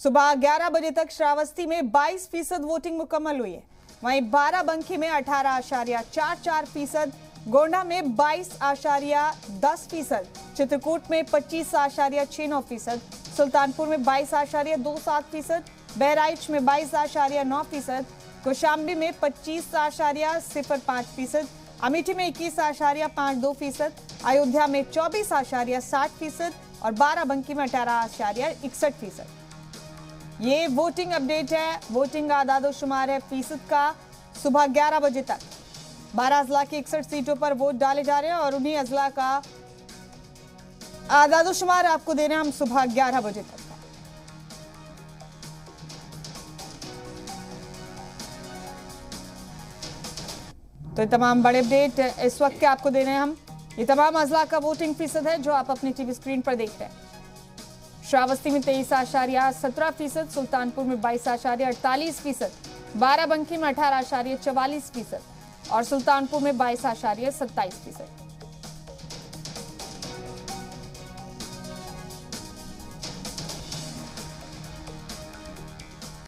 सुबह 11 बजे तक श्रावस्ती में 22% वोटिंग मुकम्मल हुई है। वहीं बाराबंकी में 18.44%, गोंडा में 22.10%, चित्रकूट में 25.69%, सुल्तानपुर में 22.27%, बहराइच में 22.9%, कौशाम्बी में 25.05%, अमेठी में 21.52%, अयोध्या में 24.60% और बाराबंकी में 18.61%। ये वोटिंग अपडेट है। वोटिंग आदादोशुमार है फीसद का। सुबह 11 बजे तक 12 अजला की 61 सीटों पर वोट डाले जा रहे हैं और उन्हीं अजला का आदादोशुमार आपको दे रहे हैं हम सुबह 11 बजे तक। तो ये तमाम बड़े अपडेट इस वक्त के आपको दे रहे हैं हम। ये तमाम अजला का वोटिंग फीसद है जो आप अपनी टीवी स्क्रीन पर देख रहे हैं। श्रावस्ती में 23.17%, सुल्तानपुर में 22.48%, बाराबंकी में 18.44% और सुल्तानपुर में 22.27%।